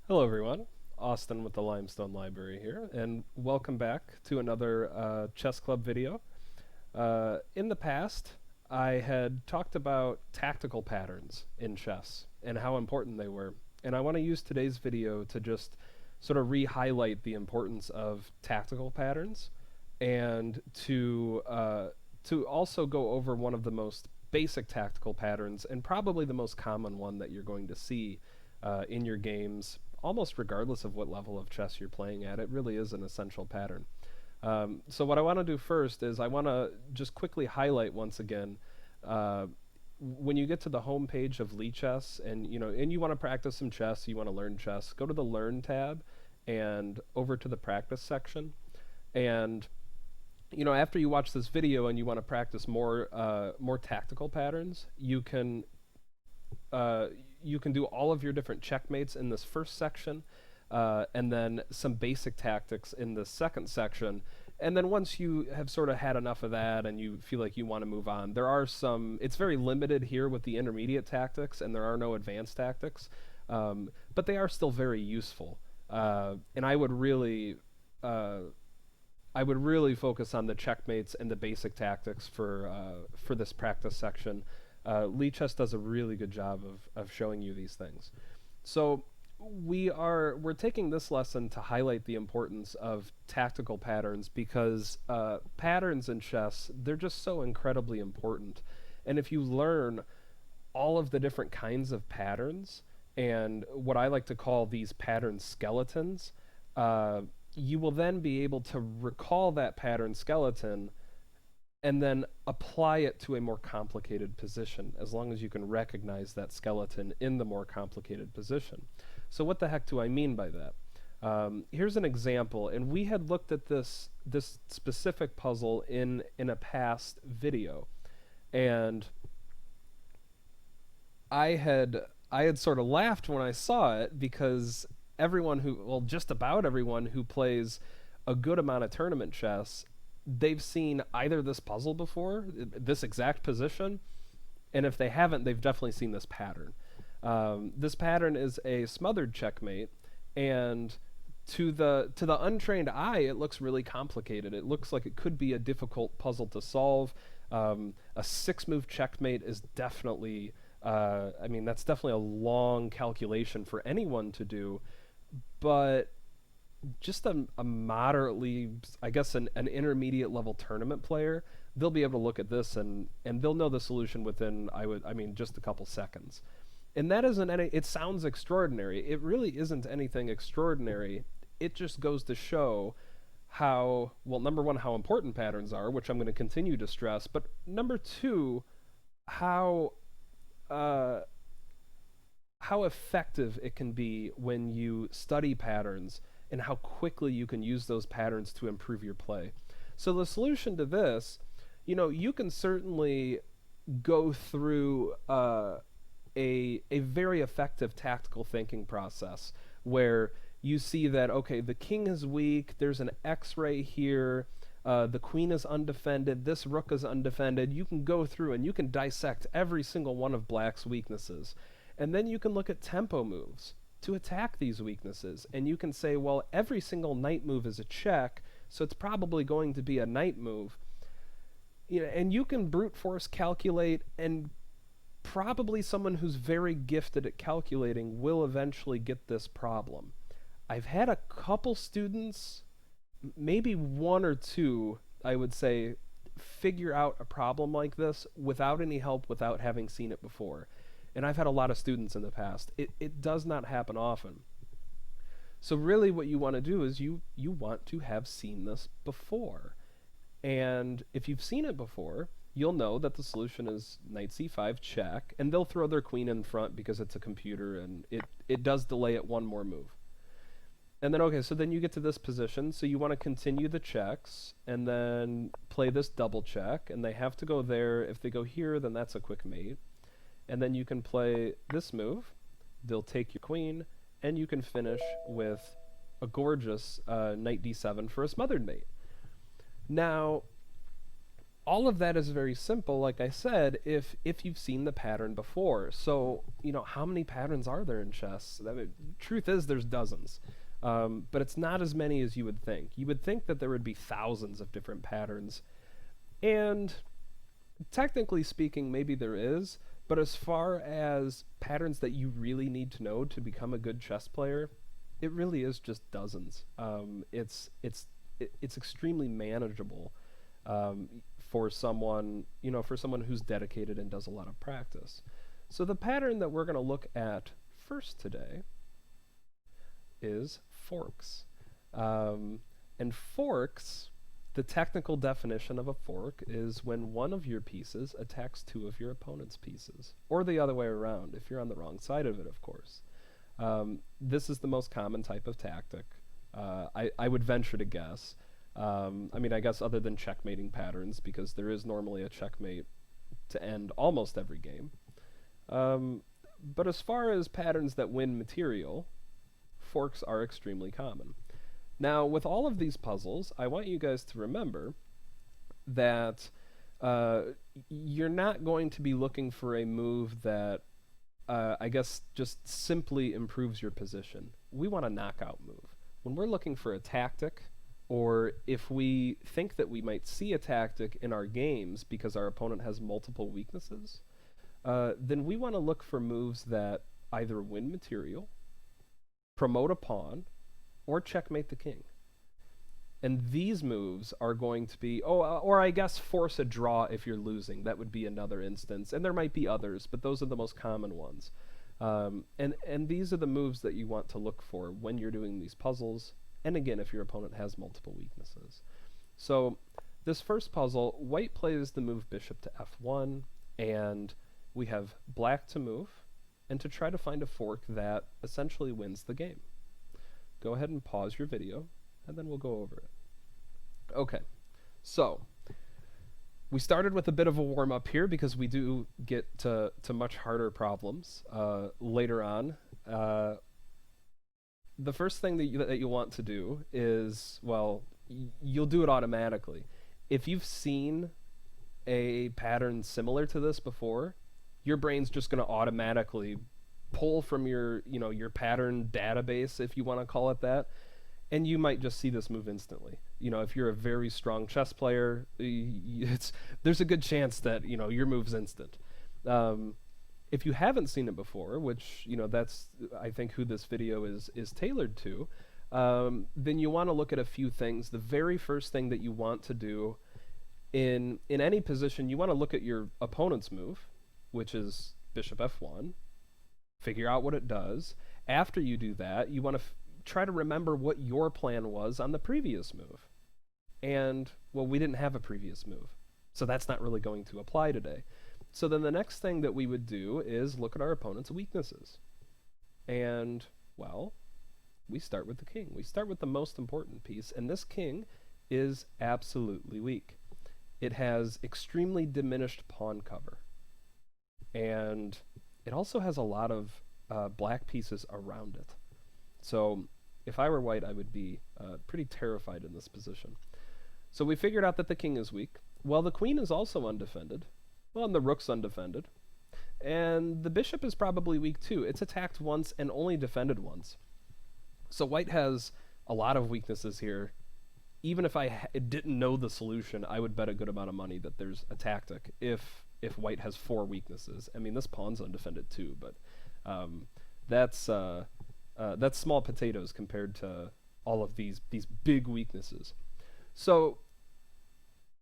Hello, everyone. Austin with the Limestone Library here, and welcome back to another Chess Club video. In the past, I had talked about tactical patterns in chess and how important they were, and I want to use today's video to just sort of re-highlight the importance of tactical patterns and to also go over one of the most basic tactical patterns and probably the most common one that you're going to see in your games almost regardless of what level of chess you're playing at. It really is an essential pattern. So what I want to do first is I want to just quickly highlight once again when you get to the home page of Lichess and you want to practice some chess, you want to learn chess, go to the Learn tab and over to the Practice section. And after you watch this video and you want to practice more tactical patterns, uh, you can do all of your different checkmates in this first section, and then some basic tactics in the second section. And then once you have sort of had enough of that and you feel like you want to move on, it's very limited here with the intermediate tactics, and there are no advanced tactics, but they are still very useful. And I would really focus on the checkmates and the basic tactics for this practice section. Lichess does a really good job of showing you these things. So we're taking this lesson to highlight the importance of tactical patterns because patterns in chess, they're just so incredibly important. And if you learn all of the different kinds of patterns and what I like to call these pattern skeletons, you will then be able to recall that pattern skeleton and then apply it to a more complicated position, as long as you can recognize that skeleton in the more complicated position. So what the heck do I mean by that? Here's an example, and we had looked at this specific puzzle in a past video, and I had sort of laughed when I saw it because just about everyone who plays a good amount of tournament chess, they've seen either this puzzle before, this exact position, and if they haven't, they've definitely seen this pattern. This pattern is a smothered checkmate, and to the untrained eye, it looks really complicated. It looks like it could be a difficult puzzle to solve. A 6-move checkmate is definitely, that's definitely a long calculation for anyone to do, but just a moderately, I guess, an intermediate level tournament player, they'll be able to look at this and they'll know the solution within, just a couple seconds. And that isn't it sounds extraordinary. It really isn't anything extraordinary. It just goes to show how, well, number one, how important patterns are, which I'm going to continue to stress, but number two, how effective it can be when you study patterns and how quickly you can use those patterns to improve your play. So the solution to this, you can certainly go through a very effective tactical thinking process where you see that, okay, the king is weak, there's an X-ray here, the queen is undefended, this rook is undefended. You can go through and you can dissect every single one of black's weaknesses. And then you can look at tempo moves to attack these weaknesses. And you can say, well, every single knight move is a check, so it's probably going to be a knight move. And you can brute force calculate, and probably someone who's very gifted at calculating will eventually get this problem. I've had a couple students, maybe one or two, I would say, figure out a problem like this without any help, without having seen it before. And I've had a lot of students in the past. It does not happen often. So really what you want to do is you want to have seen this before. And if you've seen it before, you'll know that the solution is knight c5 check, and they'll throw their queen in front because it's a computer and it does delay it one more move. And then, okay, so then you get to this position, so you want to continue the checks and then play this double check, and they have to go there. If they go here, then that's a quick mate. And then you can play this move, they'll take your queen, and you can finish with a gorgeous knight d7 for a smothered mate. Now, all of that is very simple, like I said, if you've seen the pattern before. So, how many patterns are there in chess? I mean, truth is, there's dozens. But it's not as many as you would think. You would think that there would be thousands of different patterns. And technically speaking, maybe there is. But as far as patterns that you really need to know to become a good chess player, it really is just dozens. It's extremely manageable for someone who's dedicated and does a lot of practice. So the pattern that we're going to look at first today is forks. And forks, the technical definition of a fork is when one of your pieces attacks two of your opponent's pieces, or the other way around, if you're on the wrong side of it, of course. This is the most common type of tactic. I would venture to guess. I guess other than checkmating patterns, because there is normally a checkmate to end almost every game. But as far as patterns that win material, forks are extremely common. Now, with all of these puzzles, I want you guys to remember that you're not going to be looking for a move that, I guess, just simply improves your position. We want a knockout move. When we're looking for a tactic, or if we think that we might see a tactic in our games because our opponent has multiple weaknesses, then we want to look for moves that either win material, promote a pawn, or checkmate the king. And these moves are going to be, or I guess force a draw if you're losing. That would be another instance. And there might be others, but those are the most common ones. And these are the moves that you want to look for when you're doing these puzzles. And again, if your opponent has multiple weaknesses. So this first puzzle, white plays the move bishop to f1, and we have black to move, and to try to find a fork that essentially wins the game. Go ahead and pause your video, and then we'll go over it. Okay, so we started with a bit of a warm-up here because we do get to much harder problems later on. The first thing that you want to do is, well, you'll do it automatically. If you've seen a pattern similar to this before, your brain's just going to automatically pull from your pattern database, if you want to call it that, and you might just see this move instantly. If you're a very strong chess player, there's a good chance that your move's instant. If you haven't seen it before, which that's I think who this video is tailored to, then you want to look at a few things. The very first thing that you want to do in any position, you want to look at your opponent's move, which is bishop f1. Figure out what it does. After you do that, you want to try to remember what your plan was on the previous move. And, well, we didn't have a previous move, so that's not really going to apply today. So then the next thing that we would do is look at our opponent's weaknesses. And, well, we start with the king. We start with the most important piece, and this king is absolutely weak. It has extremely diminished pawn cover. And it also has a lot of black pieces around it. So if I were white, I would be pretty terrified in this position. So we figured out that the king is weak. Well, the queen is also undefended. Well, and the rook's undefended. And the bishop is probably weak too. It's attacked once and only defended once. So white has a lot of weaknesses here. Even if I didn't know the solution, I would bet a good amount of money that there's a tactic if white has 4 weaknesses. I mean, this pawn's undefended too, but that's small potatoes compared to all of these big weaknesses. So,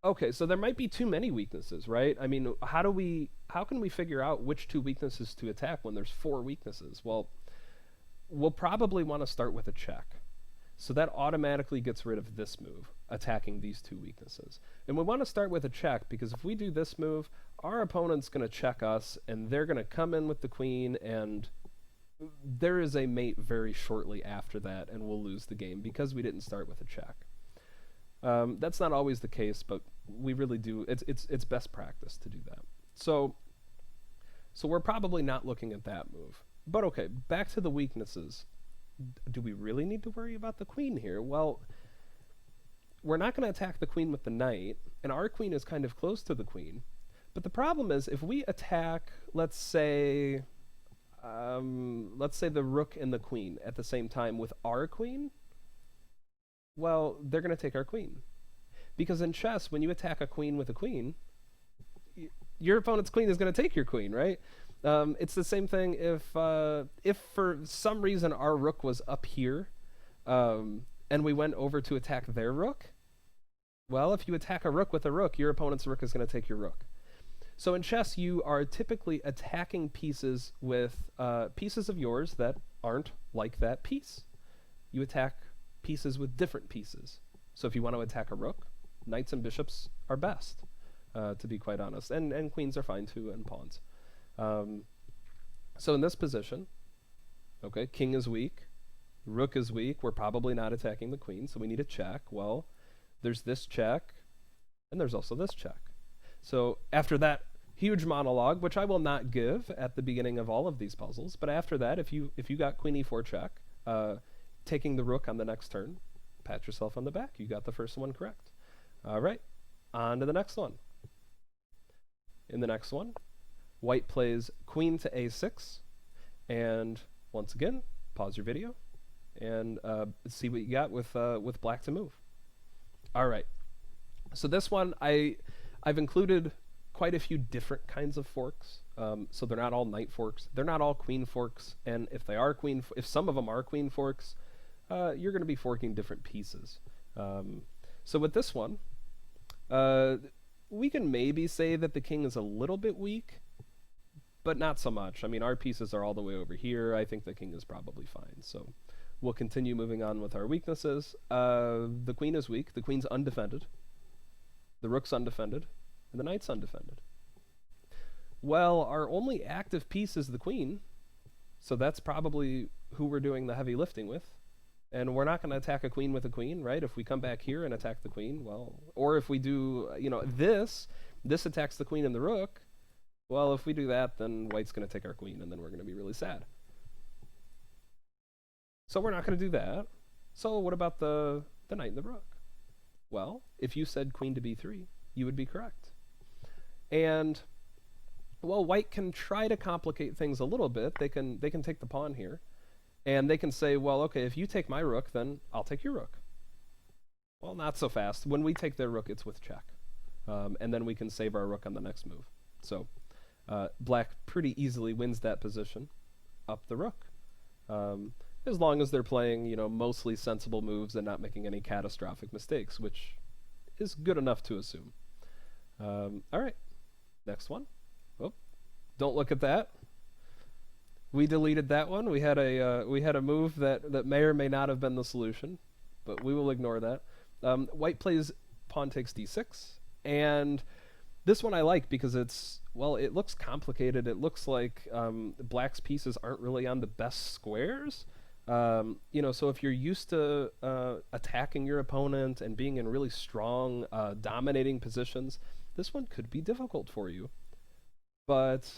okay, so there might be too many weaknesses, right? I mean, how can we figure out which 2 weaknesses to attack when there's 4 weaknesses? Well, we'll probably want to start with a check. So that automatically gets rid of this move, attacking these 2 weaknesses. And we want to start with a check because if we do this move, our opponent's going to check us, and they're going to come in with the queen, and there is a mate very shortly after that, and we'll lose the game because we didn't start with a check. That's not always the case, but we really do. It's best practice to do that. So we're probably not looking at that move. But okay, back to the weaknesses. Do we really need to worry about the queen here? Well, we're not going to attack the queen with the knight, and our queen is kind of close to the queen. But the problem is, if we attack, let's say the rook and the queen at the same time with our queen, well, they're going to take our queen. Because in chess, when you attack a queen with a queen, your opponent's queen is going to take your queen, right? It's the same thing if for some reason our rook was up here, and we went over to attack their rook. Well, if you attack a rook with a rook, your opponent's rook is going to take your rook. So in chess, you are typically attacking pieces with pieces of yours that aren't like that piece. You attack pieces with different pieces. So if you want to attack a rook, knights and bishops are best, to be quite honest. And queens are fine too, and pawns. So in this position, okay, king is weak, rook is weak, we're probably not attacking the queen, so we need a check. Well, there's this check, and there's also this check. So after that huge monologue, which I will not give at the beginning of all of these puzzles, but after that, if you got queen e4 check, taking the rook on the next turn, pat yourself on the back. You got the first one correct. All right, on to the next one. In the next one, white plays queen to a6, and once again, pause your video and see what you got with black to move. All right, so this one I've included quite a few different kinds of forks. So they're not all knight forks, they're not all queen forks, and if they are if some of them are queen forks, you're going to be forking different pieces. So with this one, we can maybe say that the king is a little bit weak, but not so much. I mean, our pieces are all the way over here. I think the king is probably fine. So we'll continue moving on with our weaknesses. The queen is weak. The queen's undefended. The rook's undefended. And the knight's undefended. Well, our only active piece is the queen. So that's probably who we're doing the heavy lifting with. And we're not going to attack a queen with a queen, right? If we come back here and attack the queen, well, or if we do, this attacks the queen and the rook. Well, if we do that, then white's going to take our queen, and then we're going to be really sad. So we're not going to do that. So what about the knight and the rook? Well, if you said queen to b3, you would be correct. And, well, white can try to complicate things a little bit. They can take the pawn here. And they can say, well, okay, if you take my rook, then I'll take your rook. Well, not so fast. When we take their rook, it's with check. And then we can save our rook on the next move. So black pretty easily wins that position up the rook. As long as they're playing, mostly sensible moves and not making any catastrophic mistakes, which is good enough to assume. All right, next one. Oh, don't look at that. We deleted that one. We had a move that may or may not have been the solution, but we will ignore that. White plays pawn takes d6, and this one I like because it looks complicated. It looks like black's pieces aren't really on the best squares. So if you're used to attacking your opponent and being in really strong, dominating positions, this one could be difficult for you. But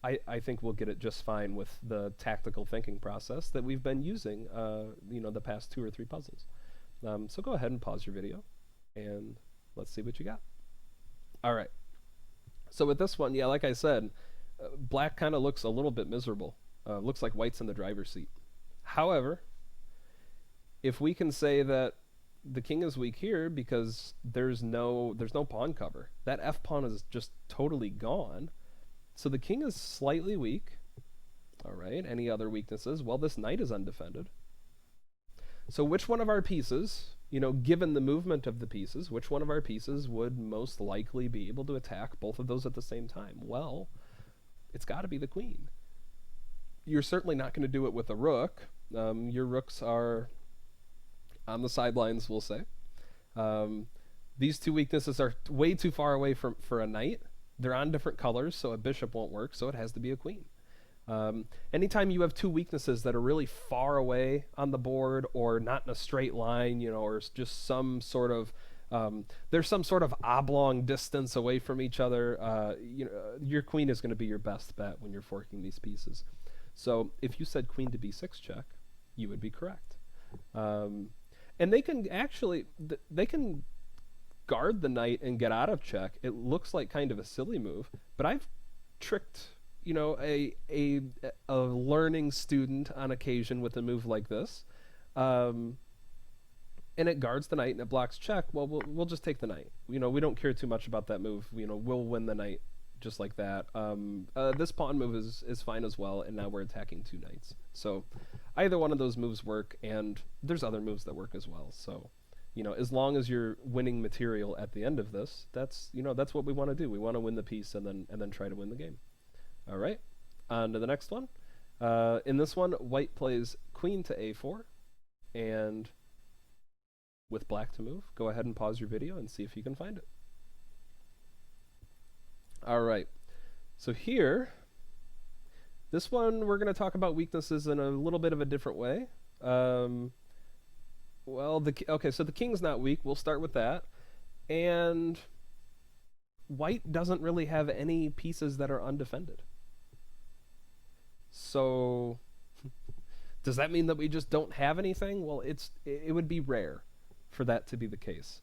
I think we'll get it just fine with the tactical thinking process that we've been using, the past 2 or 3 puzzles. So go ahead and pause your video, and let's see what you got. All right. So with this one, yeah, like I said, black kind of looks a little bit miserable. Looks like white's in the driver's seat. However, if we can say that the king is weak here because there's no pawn cover, that f pawn is just totally gone. So the king is slightly weak. All right, any other weaknesses? Well, this knight is undefended. So which one of our pieces, given the movement of the pieces, which one of our pieces would most likely be able to attack both of those at the same time? Well, it's got to be the queen. You're certainly not going to do it with a rook. Your rooks are on the sidelines, we'll say. These two weaknesses are way too far away for a knight. They're on different colors, so a bishop won't work, so it has to be a queen. Anytime you have two weaknesses that are really far away on the board or not in a straight line, or just some sort of, there's some sort of oblong distance away from each other, your queen is going to be your best bet when you're forking these pieces. So if you said queen to b6 check, you would be correct. And they can actually, guard the knight and get out of check, it looks like kind of a silly move, but I've tricked, you know, a learning student on occasion with a move like this. Um, and it guards the knight and it blocks check. Well, we'll just take the knight. You know, we don't care too much about that move. You know, we'll win the knight just like that. This pawn move is fine as well, and now we're attacking two knights. So either one of those moves work, and there's other moves that work as well. So, you know, as long as you're winning material at the end of this, that's, you know, that's what we want to do. We want to win the piece and then try to win the game. All right, on to the next one. In this one, white plays queen to a4, and with black to move. Go ahead and pause your video and see if you can find it. All right, so here, this one we're going to talk about weaknesses in a little bit of a different way. Well, okay, so the king's not weak. We'll start with that. And white doesn't really have any pieces that are undefended. So does that mean that we just don't have anything? Well, it would be rare for that to be the case,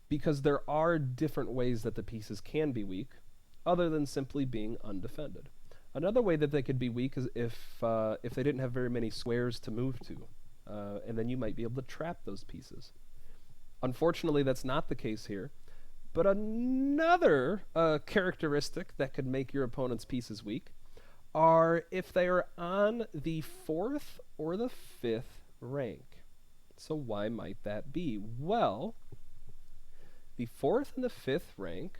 because there are different ways that the pieces can be weak other than simply being undefended. Another way that they could be weak is if they didn't have very many squares to move to, and then you might be able to trap those pieces. Unfortunately, that's not the case here. But another characteristic that could make your opponent's pieces weak are if they are on the 4th or the 5th rank. So why might that be? Well, the 4th and the 5th rank,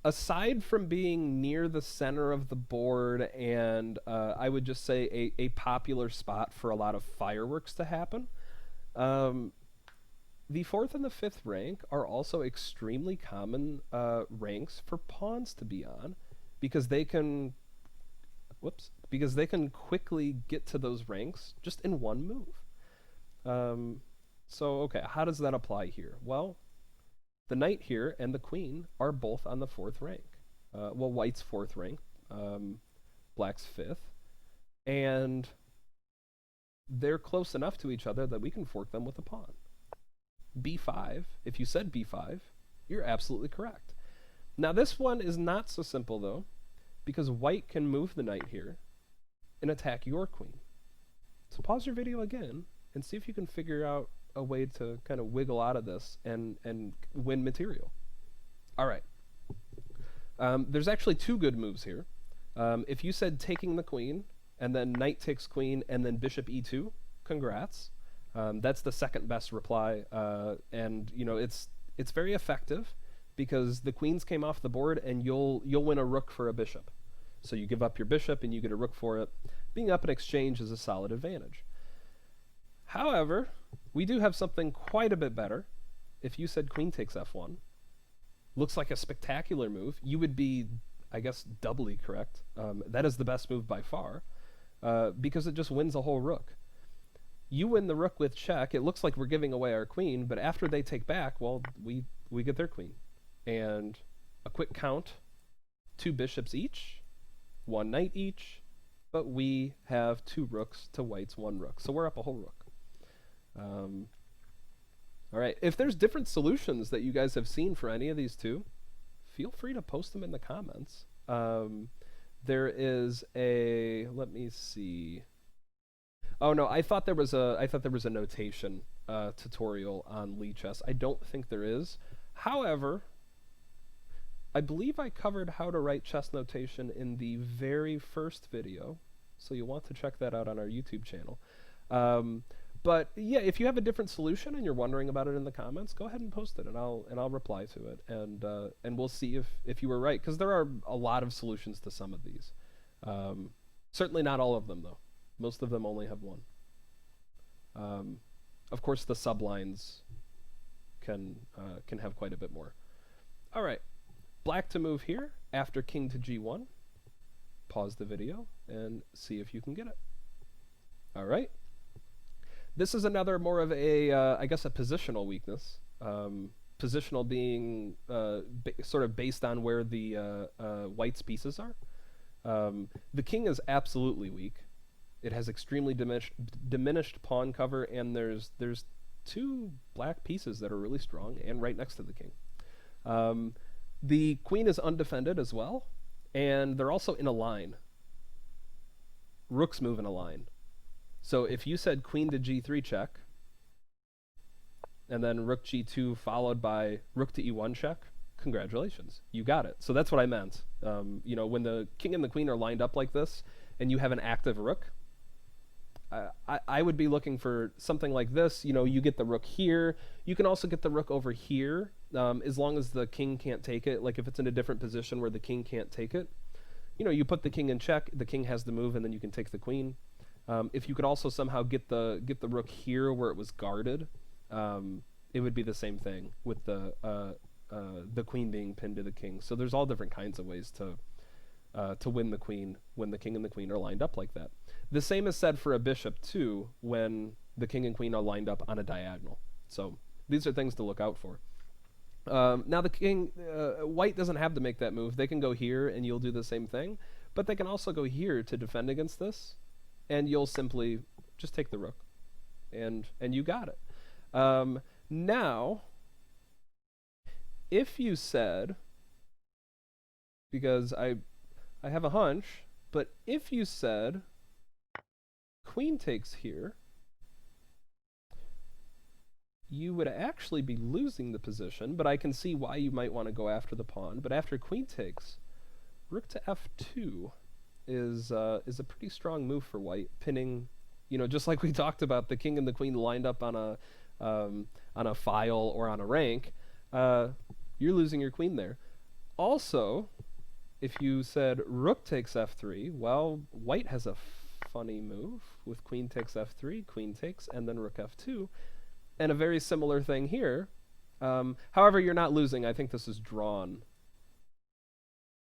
aside from being near the center of the board and I would just say a popular spot for a lot of fireworks to happen, the 4th and the 5th rank are also extremely common ranks for pawns to be on, because they can quickly get to those ranks just in one move. So okay, how does that apply here? Well, the knight here and the queen are both on the 4th rank. Well, white's 4th rank, black's 5th, and they're close enough to each other that we can fork them with a pawn. b5, if you said b5, you're absolutely correct. Now this one is not so simple though, because white can move the knight here and attack your queen. So pause your video again and see if you can figure out a way to kind of wiggle out of this and win material. All right. There's actually two good moves here. If you said taking the queen and then knight takes queen and then bishop e2, congrats. That's the second best reply, and you know it's very effective because the queens came off the board and you'll win a rook for a bishop. So you give up your bishop and you get a rook for it. Being up in exchange is a solid advantage. However, we do have something quite a bit better. If you said queen takes f1, looks like a spectacular move. You would be, I guess, doubly correct. That is the best move by far, because it just wins a whole rook. You win the rook with check. It looks like we're giving away our queen, but after they take back, well, we get their queen. And a quick count, 2 bishops each, 1 knight each, but we have 2 rooks to white's 1 rook. So we're up a whole rook. All right, if there's different solutions that you guys have seen for any of these two, feel free to post them in the comments. There is a, let me see. Oh no, I thought there was a notation tutorial on Lichess. I don't think there is. However, I believe I covered how to write chess notation in the very first video, so you'll want to check that out on our YouTube channel. But yeah, if you have a different solution and you're wondering about it in the comments, go ahead and post it, and I'll reply to it, and we'll see if you were right, because there are a lot of solutions to some of these. Certainly not all of them though. Most of them only have one. Of course, the sublines can have quite a bit more. All right, black to move here after king to g1. Pause the video and see if you can get it. All right. This is another more of a, I guess, a positional weakness. Positional being sort of based on where the white's pieces are. The king is absolutely weak. It has extremely diminished pawn cover, and there's two black pieces that are really strong and right next to the king. The queen is undefended as well, and they're also in a line. Rooks move in a line. So if you said queen to g3 check, and then rook g2 followed by rook to e1 check, congratulations, you got it. So that's what I meant. You know, when the king and the queen are lined up like this, and you have an active rook, I would be looking for something like this. You know, you get the rook here. You can also get the rook over here, as long as the king can't take it. Like if it's in a different position where the king can't take it, you know, you put the king in check, the king has the move, and then you can take the queen. If you could also somehow get the rook here where it was guarded, it would be the same thing with the queen being pinned to the king. So there's all different kinds of ways to win the queen when the king and the queen are lined up like that. The same is said for a bishop too when the king and queen are lined up on a diagonal. So these are things to look out for. Now the king, white doesn't have to make that move. They can go here and you'll do the same thing, but they can also go here to defend against this, and you'll simply just take the rook, and you got it. Now, if you said, because I have a hunch, but if you said queen takes here, you would actually be losing the position, but I can see why you might want to go after the pawn. But after queen takes, rook to f2 is a pretty strong move for white, pinning, you know, just like we talked about, the king and the queen lined up on a file or on a rank. You're losing your queen there. Also, if you said rook takes f3, well, white has a funny move with queen takes f3, queen takes, and then rook f2. And a very similar thing here. However, you're not losing. I think this is drawn.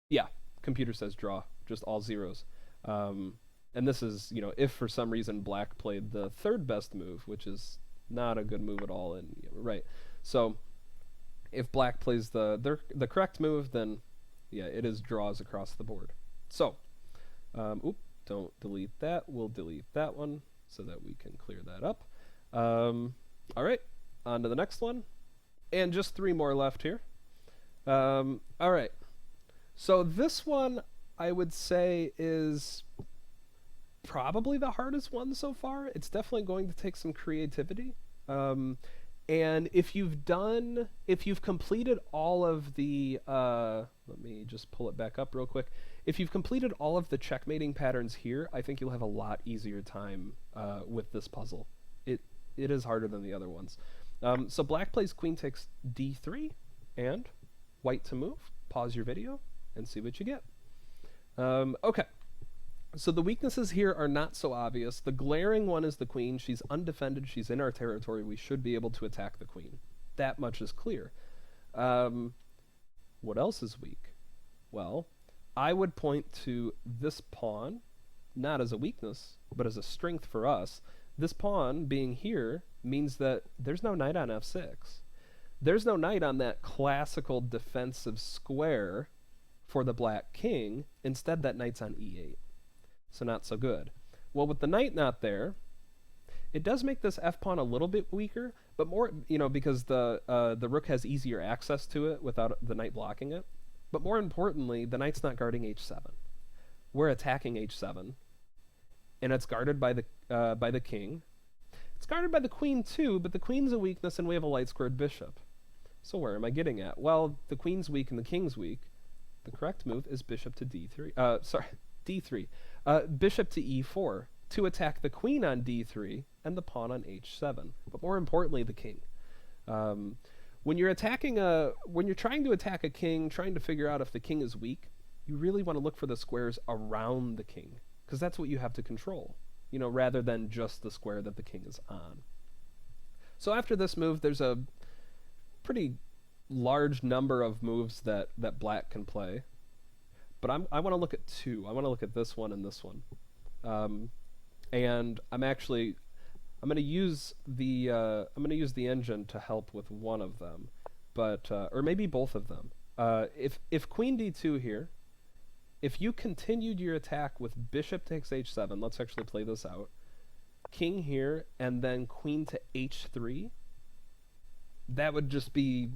Yeah, computer says draw, just all zeros. And this is, you know, if for some reason black played the third best move, which is not a good move at all. And right, so if black plays the correct move, then yeah, it is draws across the board. So, oop, don't delete that. We'll delete that one so that we can clear that up. All right, on to the next one. And just 3 more left here. All right. So this one, I would say, is probably the hardest one so far. It's definitely going to take some creativity. And if you've completed all of the, let me just pull it back up real quick. If you've completed all of the checkmating patterns here, I think you'll have a lot easier time with this puzzle. It is harder than the other ones. So black plays queen takes d3, and white to move. Pause your video and see what you get. Okay. So the weaknesses here are not so obvious. The glaring one is the queen. She's undefended. She's in our territory. We should be able to attack the queen. That much is clear. What else is weak? Well, I would point to this pawn, not as a weakness, but as a strength for us. This pawn being here means that there's no knight on f6. There's no knight on that classical defensive square for the black king. Instead, that knight's on e8. So not so good. Well, with the knight not there, it does make this f-pawn a little bit weaker, but more, you know, because the rook has easier access to it without the knight blocking it. But more importantly, the knight's not guarding h7. We're attacking h7, and it's guarded by the king. It's guarded by the queen too, but the queen's a weakness, and we have a light-squared bishop. So where am I getting at? Well, the queen's weak and the king's weak. The correct move is bishop to d3. d3. Bishop to e4 to attack the queen on d3 and the pawn on h7. But more importantly, the king. When you're trying to attack a king, trying to figure out if the king is weak, you really want to look for the squares around the king, because that's what you have to control, you know, rather than just the square that the king is on. So after this move, there's a pretty large number of moves that black can play. But I want to look at 2. I want to look at this one and this one. And I'm going to use the engine to help with one of them, but or maybe both of them. If queen d2 here, if you continued your attack with bishop takes h7, let's actually play this out. King here, and then queen to h3, that would just be,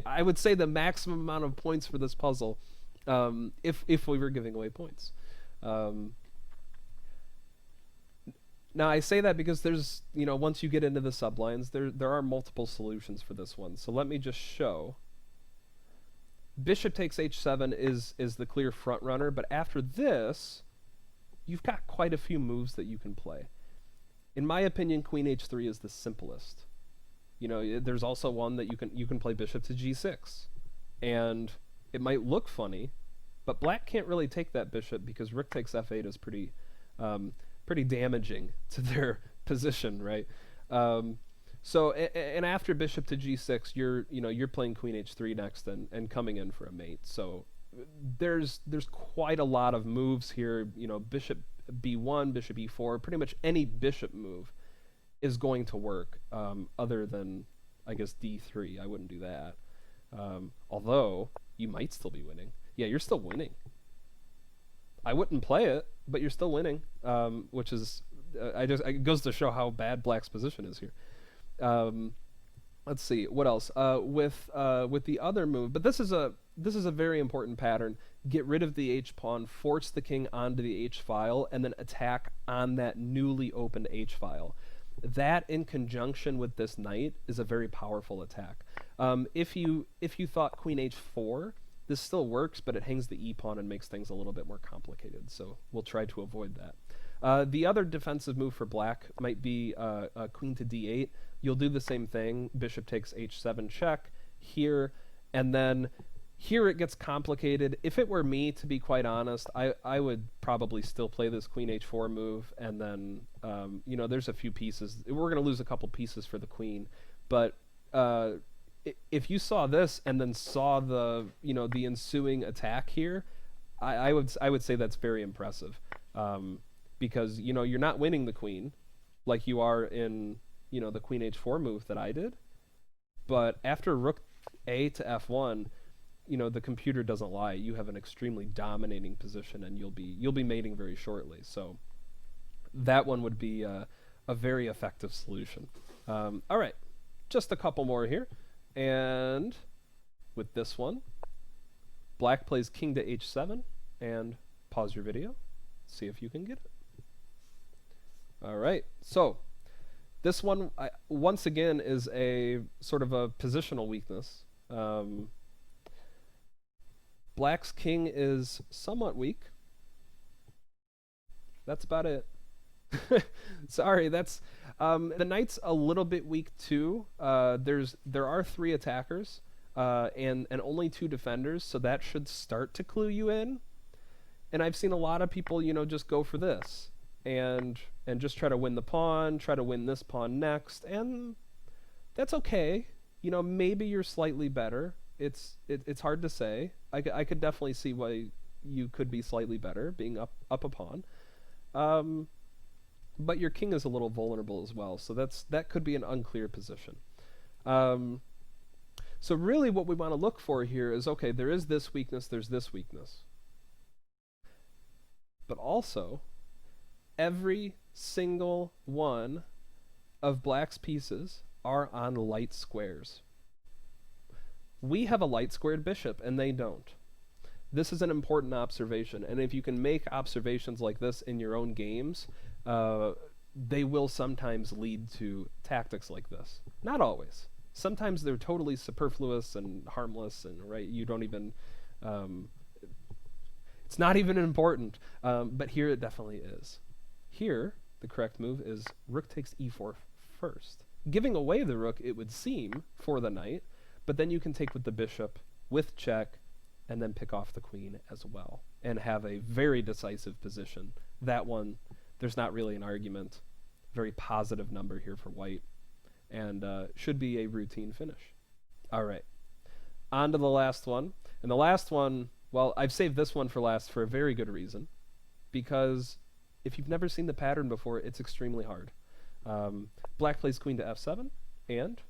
I would say, the maximum amount of points for this puzzle, if we were giving away points. Um, Now I say that because there's, once you get into the sublines, there are multiple solutions for this one. So let me just show. Bishop takes h7 is the clear front runner, but after this, you've got quite a few moves that you can play. In my opinion, queen h3 is the simplest. There's also one that you can play bishop to g6, and it might look funny, but black can't really take that bishop because rook takes f8 is pretty damaging to their position, right? So and after bishop to g6, you're playing queen h3 next and coming in for a mate. So there's quite a lot of moves here. Bishop b1, bishop e4, pretty much any bishop move is going to work, other than, I guess, d3. I wouldn't do that. Although you might still be winning. Yeah, you're still winning. I wouldn't play it, but you're still winning, which is, it goes to show how bad black's position is here. Let's see what else. With the other move, but this is a very important pattern. Get rid of the h pawn, force the king onto the h file, and then attack on that newly opened h file. That, in conjunction with this knight, is a very powerful attack. If you thought queen h4, this still works, but it hangs the e pawn and makes things a little bit more complicated. So we'll try to avoid that. The other defensive move for black might be queen to d8. You'll do the same thing. Bishop takes h7 check here, and then here it gets complicated. If it were me, to be quite honest, I would probably still play this queen h4 move, and then there's a few pieces. We're going to lose a couple pieces for the queen, but if you saw this and then saw the the ensuing attack here, I would say that's very impressive, because you're not winning the queen like you are in the queen h4 move that I did, but after rook a to f1, the computer doesn't lie. You have an extremely dominating position, and you'll be mating very shortly. So that one would be a very effective solution. All right, just a couple more here. And with this one, black plays king to h7, and pause your video, see if you can get it. All right, so this one, once again, is a sort of a positional weakness. Black's king is somewhat weak. That's about it. Sorry, that's the knight's a little bit weak too. There are 3 attackers and only 2 defenders, so that should start to clue you in. And I've seen a lot of people, just go for this and just try to win the pawn, try to win this pawn next, and that's okay. Maybe you're slightly better. It's hard to say. I could definitely see why you could be slightly better, being up a pawn. But your king is a little vulnerable as well, so that could be an unclear position. So really what we want to look for here is, okay, there is this weakness, there's this weakness. But also, every single one of black's pieces are on light squares. We have a light squared bishop, and they don't. This is an important observation, and if you can make observations like this in your own games, they will sometimes lead to tactics like this. Not always. Sometimes they're totally superfluous and harmless, and you don't even, it's not even important, but here it definitely is. Here, the correct move is rook takes e4 first. Giving away the rook, it would seem, for the knight, but then you can take with the bishop, with check, and then pick off the queen as well, and have a very decisive position. That one, there's not really an argument. Very positive number here for white, and should be a routine finish. All right, on to the last one. And the last one, well, I've saved this one for last for a very good reason, because if you've never seen the pattern before, it's extremely hard. Black plays queen to f7, and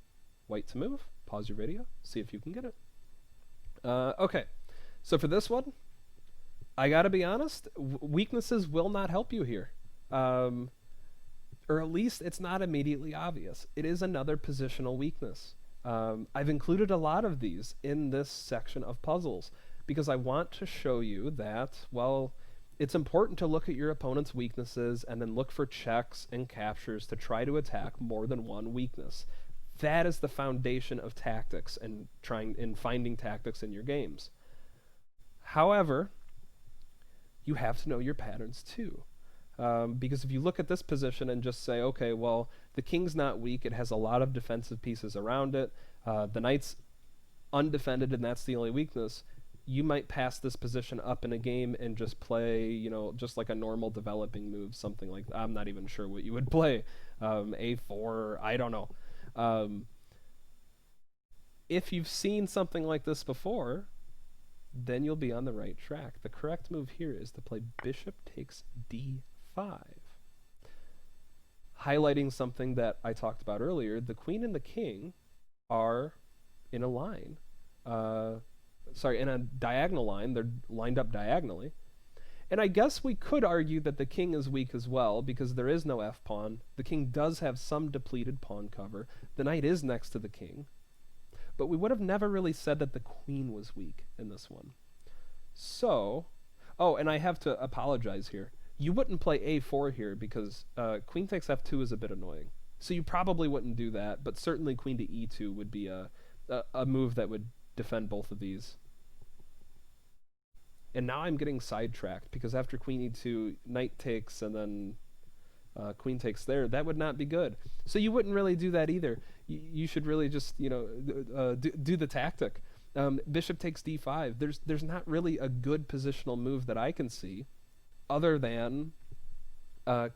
white to move. Pause your video, see if you can get it. Okay, so for this one, I gotta be honest, weaknesses will not help you here. Or at least it's not immediately obvious. It is another positional weakness. I've included a lot of these in this section of puzzles because I want to show you that, well, it's important to look at your opponent's weaknesses and then look for checks and captures to try to attack more than one weakness. That is the foundation of tactics and finding tactics in your games. However, you have to know your patterns too. Because if you look at this position and just say, okay, well, the king's not weak, it has a lot of defensive pieces around it, the knight's undefended and that's the only weakness, you might pass this position up in a game and just play, just like a normal developing move, something like that. I'm not even sure what you would play. A4, I don't know. If you've seen something like this before, then you'll be on the right track. The correct move here is to play bishop takes d5. Highlighting something that I talked about earlier, the queen and the king are in a line. In a diagonal line. They're lined up diagonally. And I guess we could argue that the king is weak as well because there is no f-pawn. The king does have some depleted pawn cover. The knight is next to the king. But we would have never really said that the queen was weak in this one. So, and I have to apologize here. You wouldn't play a4 here because queen takes f2 is a bit annoying. So you probably wouldn't do that, but certainly queen to e2 would be a move that would defend both of these. And now I'm getting sidetracked because after queen e2, knight takes and then queen takes there. That would not be good. So you wouldn't really do that either. You should really just do the tactic. Bishop takes d5. There's not really a good positional move that I can see other than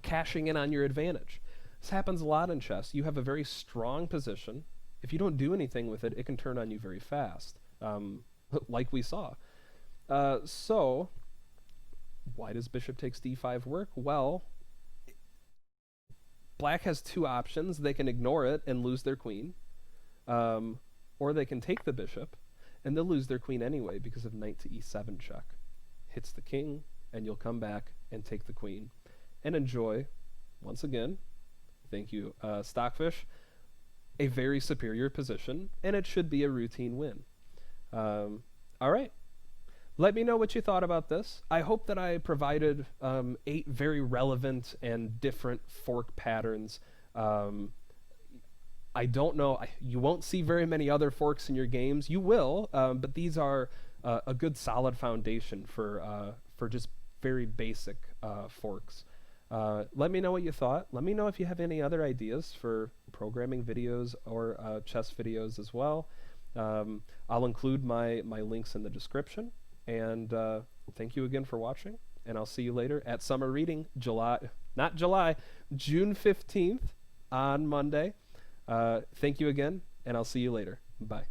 cashing in on your advantage. This happens a lot in chess. You have a very strong position. If you don't do anything with it, it can turn on you very fast, like we saw. So why does bishop takes d5 work? Well, black has two options. They can ignore it and lose their queen, or they can take the bishop, and they'll lose their queen anyway because of knight to e7 check. Hits the king, and you'll come back and take the queen. And enjoy, once again, thank you, Stockfish, a very superior position, and it should be a routine win. All right. Let me know what you thought about this. I hope that I provided 8 very relevant and different fork patterns. I don't know. You won't see very many other forks in your games. You will, but these are a good solid foundation for just very basic forks. Let me know what you thought. Let me know if you have any other ideas for programming videos or chess videos as well. I'll include my links in the description. And thank you again for watching, and I'll see you later at Summer Reading, June 15th on Monday. Thank you again, and I'll see you later. Bye.